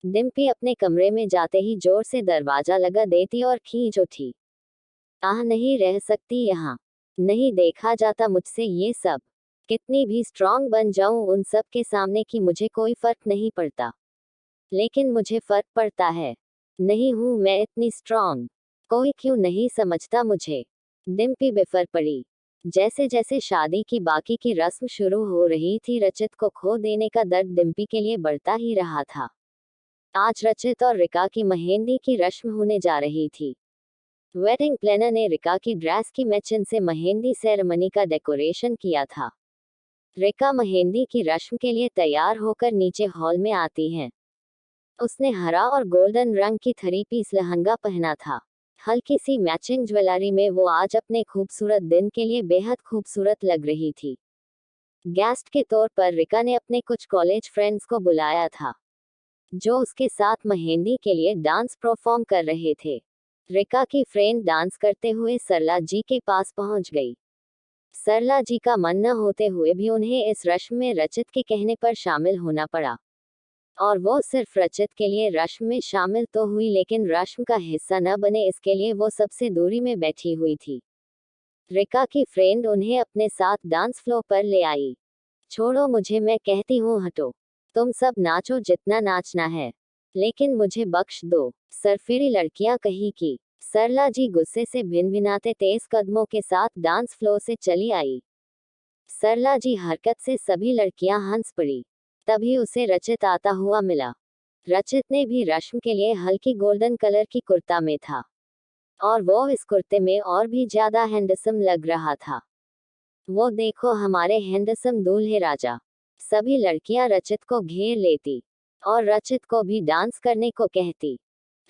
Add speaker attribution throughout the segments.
Speaker 1: डिम्पी अपने कमरे में जाते ही जोर से दरवाजा लगा देती और खींच उठी। आह, नहीं रह सकती यहाँ। नहीं देखा जाता मुझसे ये सब। कितनी भी स्ट्रांग बन जाऊं उन सब के सामने कि मुझे कोई फर्क नहीं पड़ता। लेकिन मुझे फर्क पड़ता है। नहीं हूं मैं इतनी स्ट्रांग। कोई क्यों नहीं समझता मुझे। डिम्पी बिफर पड़ी। जैसे जैसे शादी की बाकी की रस्म शुरू हो रही थी, रचित को खो देने का दर्द डिम्पी के लिए बढ़ता ही रहा था। आज रचित और रिका की मेहंदी की रस्म होने जा रही थी। वेडिंग प्लानर ने रिका की ड्रेस की मैचिंग से मेहंदी सेरेमनी का डेकोरेशन किया था। रिका मेहंदी की रस्म के लिए तैयार होकर नीचे हॉल में आती है। उसने हरा और गोल्डन रंग की थ्री पीस लहंगा पहना था। हल्की सी मैचिंग ज्वेलरी में वो आज अपने खूबसूरत दिन के लिए बेहद खूबसूरत लग रही थी। गेस्ट के तौर पर रिका ने अपने कुछ कॉलेज फ्रेंड्स को बुलाया था, जो उसके साथ मेहंदी के लिए डांस परफॉर्म कर रहे थे। रिका की फ्रेंड डांस करते हुए सरला जी के पास पहुंच गई। सरला जी का मन न होते हुए भी उन्हें इस रस्म में रचित के कहने पर शामिल होना पड़ा। और वो सिर्फ रचित के लिए रस्म में शामिल तो हुई, लेकिन रस्म का हिस्सा न बने इसके लिए वो सबसे दूरी में बैठी हुई थी। रिका की फ्रेंड उन्हें अपने साथ डांस फ्लोर पर ले आई। छोड़ो मुझे, मैं कहती हूँ हटो। तुम सब नाचो जितना नाचना है, लेकिन मुझे बख्श दो, सरफिरी लड़कियां कहीं की। सरला जी गुस्से से भिनभिनाते तेज कदमों के साथ डांस फ्लोर से चली आई। सरला जी हरकत से सभी लड़कियां हंस पड़ी। तभी उसे रचित आता हुआ मिला। रचित ने भी रस्म के लिए हल्की गोल्डन कलर की कुर्ता में था, और वो इस कुर्ते में और भी ज्यादा हैंडसम लग रहा था। वो देखो हमारे हैंडसम दूल्हे राजा। सभी लड़कियां रचित को घेर लेती और रचित को भी डांस करने को कहती।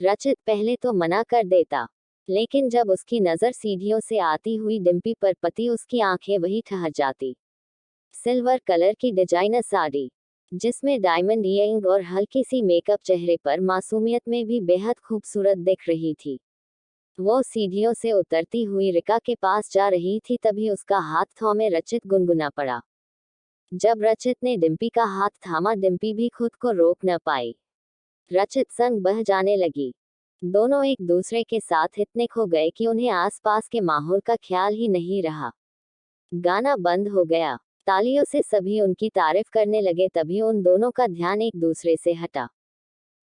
Speaker 1: रचित पहले तो मना कर देता, लेकिन जब उसकी नजर सीढ़ियों से आती हुई डिम्पी पर पती, उसकी आंखें वही ठहर जाती। सिल्वर कलर की डिजाइनर साड़ी, जिसमें डायमंड इयरिंग और हल्की सी मेकअप, चेहरे पर मासूमियत में भी बेहद खूबसूरत दिख रही थी। वो सीढ़ियों से उतरती हुई रिका के पास जा रही थी, तभी उसका हाथ थामे रचित गुनगुना पड़ा। जब रचित ने डिम्पी का हाथ थामा, डिम्पी भी खुद को रोक न पाई। रचित संग बह जाने लगी। दोनों एक दूसरे के साथ इतने खो गए कि उन्हें आसपास के माहौल का ख्याल ही नहीं रहा। गाना बंद हो गया। तालियों से सभी उनकी तारीफ करने लगे। तभी उन दोनों का ध्यान एक दूसरे से हटा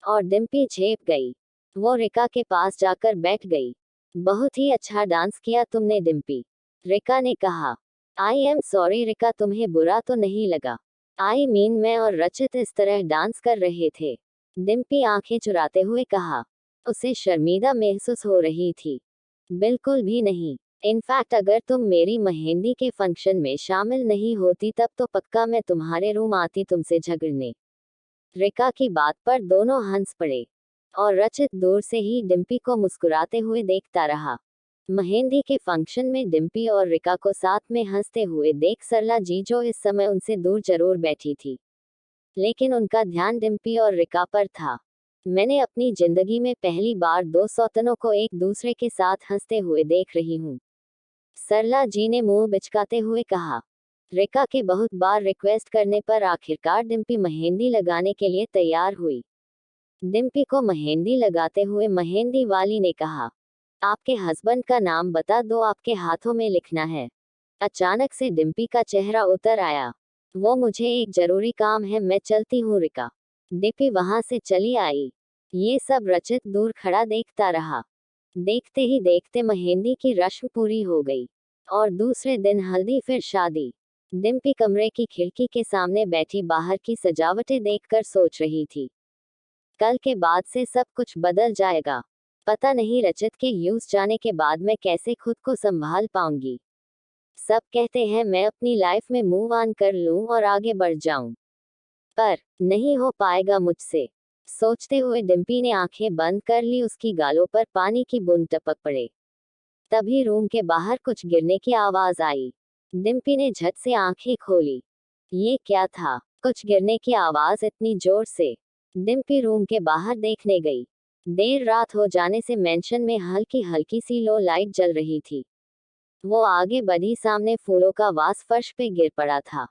Speaker 1: और डिम्पी झेप गई। वो रिका के पास जाकर बैठ गई। बहुत ही अच्छा डांस किया तुमने डिम्पी, रिका ने कहा। आई एम सॉरी रिका, तुम्हें बुरा तो नहीं लगा? आई मीन मैं और रचित इस तरह डांस कर रहे थे, डिम्पी आंखें चुराते हुए कहा। उसे शर्मिंदा महसूस हो रही थी। बिल्कुल भी नहीं। इनफैक्ट अगर तुम मेरी मेहंदी के फंक्शन में शामिल नहीं होती तब तो पक्का मैं तुम्हारे रूम आती तुमसे झगड़ने। रिका की बात पर दोनों हंस पड़े और रचित दूर से ही डिम्पी को मुस्कुराते हुए देखता रहा। मेहंदी के फंक्शन में डिम्पी और रिका को साथ में हंसते हुए देख सरला जी, जो इस समय उनसे दूर जरूर बैठी थी, लेकिन उनका ध्यान डिम्पी और रिका पर था। मैंने अपनी जिंदगी में पहली बार दो सौतनों को एक दूसरे के साथ हंसते हुए देख रही हूँ, सरला जी ने मुंह बिचकाते हुए कहा। रिका के बहुत बार रिक्वेस्ट करने पर आखिरकार डिम्पी मेहंदी लगाने के लिए तैयार हुई। डिम्पी को मेहंदी लगाते हुए मेहंदी वाली ने कहा, आपके हस्बैंड का नाम बता दो, आपके हाथों में लिखना है। अचानक से डिम्पी का चेहरा उतर आया। वो मुझे एक जरूरी काम है, मैं चलती हूँ रिका। डिम्पी वहां से चली आई। ये सब रचित दूर खड़ा देखता रहा। देखते ही देखते मेहंदी की रस्म पूरी हो गई और दूसरे दिन हल्दी फिर शादी। डिम्पी कमरे की खिड़की के सामने बैठी बाहर की सजावटें देखकर सोच रही थी, कल के बाद से सब कुछ बदल जाएगा। पता नहीं रचित के यूज जाने के बाद मैं कैसे खुद को संभाल पाऊंगी। सब कहते हैं मैं अपनी लाइफ में मूव ऑन कर लूं और आगे बढ़ जाऊं, पर नहीं हो पाएगा मुझसे। सोचते हुए डिम्पी ने आंखें बंद कर ली। उसकी गालों पर पानी की बूंद टपक पड़े। तभी रूम के बाहर कुछ गिरने की आवाज आई। डिम्पी ने झट से आंखें खोली। ये क्या था? कुछ गिरने की आवाज इतनी जोर से। डिम्पी रूम के बाहर देखने गई। देर रात हो जाने से मेंशन में हल्की हल्की सी लो लाइट जल रही थी। वो आगे बढ़ी, सामने फूलों का वास फर्श पे गिर पड़ा था।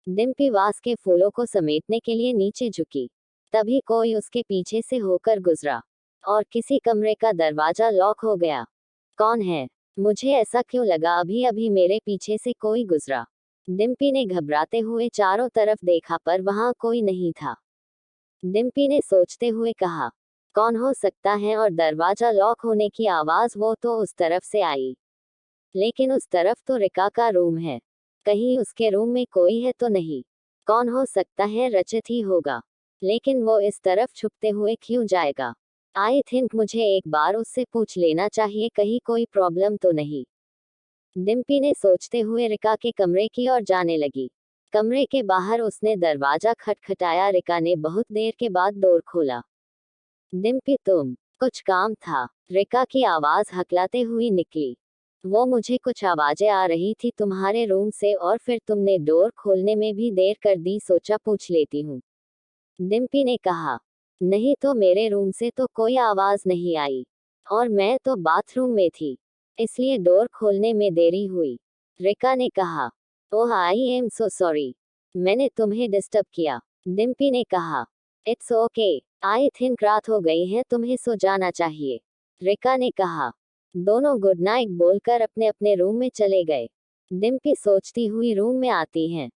Speaker 1: डिम्पी वास के फूलों को समेटने के लिए नीचे झुकी। तभी कोई उसके पीछे से होकर गुजरा और किसी कमरे का दरवाजा लॉक हो गया। कौन है? मुझे ऐसा क्यों लगा अभी अभी मेरे पीछे से कोई गुजरा। डिम्पी ने घबराते हुए चारों तरफ देखा पर वहां कोई नहीं था। डिम्पी ने सोचते हुए कहा, कौन हो सकता है, और दरवाजा लॉक होने की आवाज वो तो उस तरफ से आई, लेकिन उस तरफ तो रिका का रूम है। कहीं उसके रूम में कोई है तो नहीं? कौन हो सकता है? रचित ही होगा, लेकिन वो इस तरफ छुपते हुए क्यों जाएगा? आई थिंक मुझे एक बार उससे पूछ लेना चाहिए, कहीं कोई प्रॉब्लम तो नहीं। डिम्पी ने सोचते हुए रिका के कमरे की ओर जाने लगी। कमरे के बाहर उसने दरवाजा खटखटाया। रिका ने बहुत देर के बाद डोर खोला। डिम्पी, तुम? कुछ काम था? रिका की आवाज हकलाते हुई निकली। वो, मुझे कुछ आवाजें आ रही थी तुम्हारे रूम से और फिर तुमने डोर खोलने में भी देर कर दी, सोचा पूछ लेती हूँ। डिम्पी ने कहा, नहीं तो मेरे रूम से तो कोई आवाज नहीं आई और मैं तो बाथरूम में थी, इसलिए डोर खोलने में देरी हुई। रिका ने कहा, ओह आई एम सो सॉरी, मैंने तुम्हें डिस्टर्ब किया। डिम्पी ने कहा, इट्स ओके, आई थिंक रात हो गई है, तुम्हें सो जाना चाहिए। रिका ने कहा। दोनों गुड नाइट बोलकर अपने अपने रूम में चले गए। डिम्पी सोचती हुई रूम में आती हैं,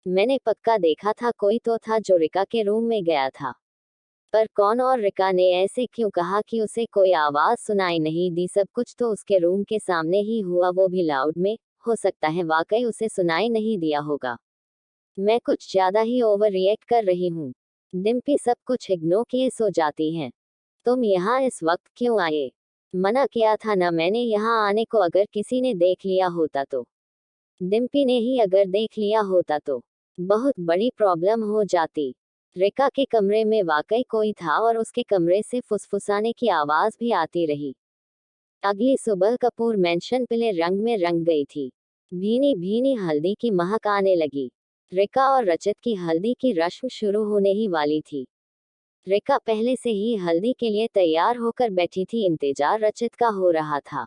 Speaker 1: मैंने पक्का देखा था कोई तो था जो रिका के रूम में गया था, पर कौन, और रिका ने ऐसे क्यों कहा कि उसे कोई आवाज सुनाई नहीं दी? सब कुछ तो उसके रूम के सामने ही हुआ, वो भी लाउड में। हो सकता है वाकई उसे सुनाई नहीं दिया होगा। मैं कुछ ज्यादा ही ओवर रिएक्ट कर रही हूँ। डिम्पी सब कुछ इग्नोर किए सो जाती हैं। तुम यहाँ इस वक्त क्यों आए? मना किया था ना मैंने यहाँ आने को, अगर किसी ने देख लिया होता तो? डिम्पी ने ही अगर देख लिया होता तो बहुत बड़ी प्रॉब्लम हो जाती। रिका के कमरे में वाकई कोई था और उसके कमरे से फुसफुसाने की आवाज भी आती रही। अगली सुबह कपूर मैंशन पीले रंग में रंग गई थी। भीनी भीनी हल्दी की महक आने लगी। रिका और रचित की हल्दी की रस्म शुरू होने ही वाली थी। रिका पहले से ही हल्दी के लिए तैयार होकर बैठी थी, इंतजार रचित का हो रहा था।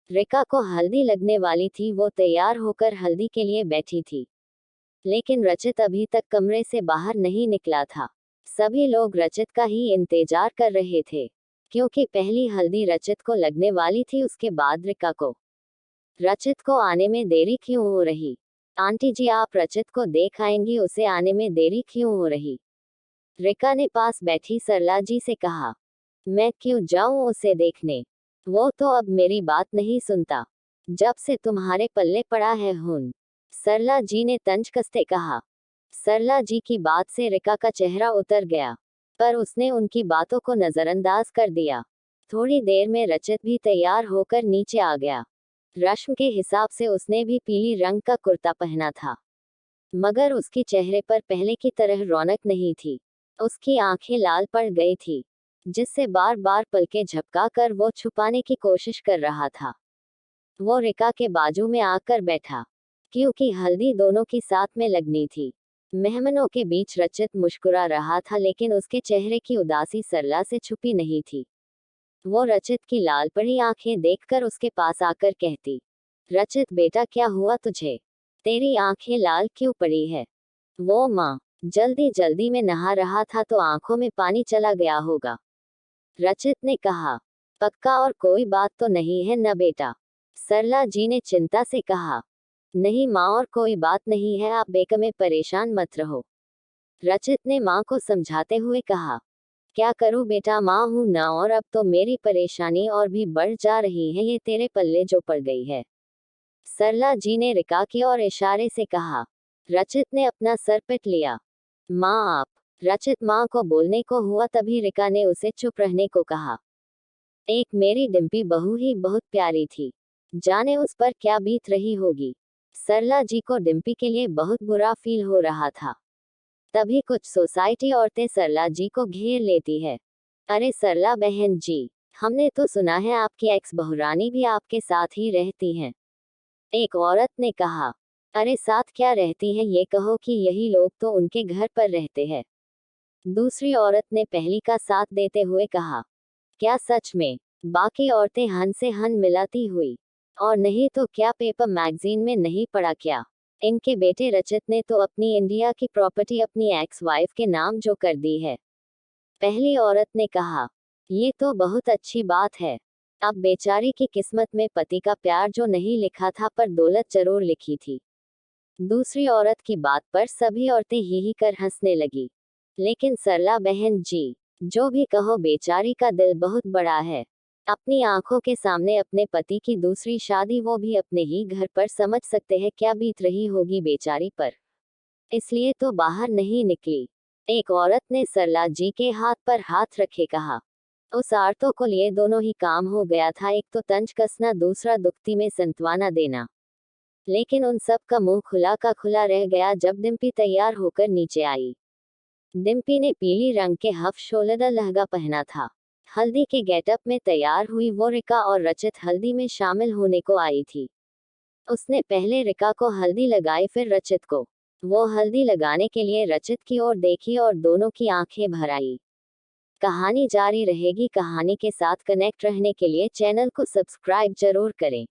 Speaker 1: रिका को हल्दी लगने वाली थी, वो तैयार होकर हल्दी के लिए बैठी थी, लेकिन रचित अभी तक कमरे से बाहर नहीं निकला था। सभी लोग रचित का ही इंतजार कर रहे थे, क्योंकि पहली हल्दी रचित को लगने वाली थी, उसके बाद रिका को। रचित को आने में देरी क्यों हो रही? आंटी जी, आप रचित को देख आएंगी, उसे आने में देरी क्यों हो रही? रिका ने पास बैठी सरला जी से कहा। मैं क्यों जाऊं उसे देखने? वो तो अब मेरी बात नहीं सुनता, जब से तुम्हारे पल्ले पड़ा है हुन। सरला जी ने तंज कसते कहा। सरला जी की बात से रिका का चेहरा उतर गया, पर उसने उनकी बातों को नजरअंदाज कर दिया। थोड़ी देर में रचित भी तैयार होकर नीचे आ गया। रस्म के हिसाब से उसने भी पीली रंग का कुर्ता पहना था, मगर उसके चेहरे पर पहले की तरह रौनक नहीं थी। उसकी आंखें लाल पड़ गई थी, जिससे बार बार पलकें झपकाकर वो छुपाने की कोशिश कर रहा था। वो रिका के बाजू में आकर बैठा, क्योंकि हल्दी दोनों की साथ में लगनी थी। मेहमानों के बीच रचित मुस्कुरा रहा था, लेकिन उसके चेहरे की उदासी सरला से छुपी नहीं थी। वो रचित की लाल पड़ी आंखें देखकर उसके पास आकर कहती, रचित बेटा, क्या हुआ तुझे? तेरी आंखें लाल क्यों पड़ी है? वो, माँ, जल्दी जल्दी में नहा रहा था तो आंखों में पानी चला गया होगा, रचित ने कहा। पक्का, और कोई बात तो नहीं है न बेटा? सरला जी ने चिंता से कहा। नहीं माँ, और कोई बात नहीं है, आप बेकमे परेशान मत रहो, रचित ने माँ को समझाते हुए कहा। क्या करूँ बेटा, माँ हूँ ना, और अब तो मेरी परेशानी और भी बढ़ जा रही है, ये तेरे पल्ले जो पड़ गई है, सरला जी ने रिका की ओर इशारे से कहा। रचित ने अपना सर पिट लिया। माँ आप, रचित माँ को बोलने को हुआ, तभी रिका ने उसे चुप रहने को कहा। एक मेरी डिम्पी बहू ही बहुत प्यारी थी, जाने उस पर क्या बीत रही होगी। सरला जी को डिम्पी के लिए बहुत बुरा फील हो रहा था। तभी कुछ सोसाइटी औरतें सरला जी को घेर लेती है। अरे सरला बहन जी, हमने तो सुना है आपकी एक्स बहुरानी भी आपके साथ ही रहती हैं। एक औरत ने कहा। अरे साथ क्या रहती है, ये कहो कि यही लोग तो उनके घर पर रहते हैं, दूसरी औरत ने पहली का साथ देते हुए कहा। क्या सच में? बाकी औरतें हन से हन मिलाती हुई। और नहीं तो क्या, पेपर मैगजीन में नहीं पढ़ा क्या? इनके बेटे रचित ने तो अपनी इंडिया की प्रॉपर्टी अपनी एक्स वाइफ के नाम जो कर दी है। पहली औरत ने कहा, ये तो बहुत अच्छी बात है। अब बेचारी की किस्मत में पति का प्यार जो नहीं लिखा था पर दौलत जरूर लिखी थी। दूसरी औरत की बात पर सभी औरतें ही कर हंसने लगी। लेकिन सरला बहन जी, जो भी कहो बेचारी का दिल बहुत बड़ा है। अपनी आंखों के सामने अपने पति की दूसरी शादी, वो भी अपने ही घर पर, समझ सकते हैं क्या बीत रही होगी बेचारी पर। इसलिए तो बाहर नहीं निकली। एक औरत ने सरला जी के हाथ पर हाथ रखे कहा, उस औरतों को लिए दोनों ही काम हो गया था, एक तो तंज कसना, दूसरा दुखती में सांत्वना देना। लेकिन उन सब का मुंह खुला का खुला रह गया जब डिम्पी तैयार होकर नीचे आई। डिम्पी ने पीली रंग के हफ शोल्डर लहंगा पहना था। हल्दी के गेटअप में तैयार हुई वो रिका और रचित हल्दी में शामिल होने को आई थी। उसने पहले रिका को हल्दी लगाई, फिर रचित को। वो हल्दी लगाने के लिए रचित की ओर देखी और दोनों की आंखें भर आई। कहानी जारी रहेगी। कहानी के साथ कनेक्ट रहने के लिए चैनल को सब्सक्राइब जरूर करें।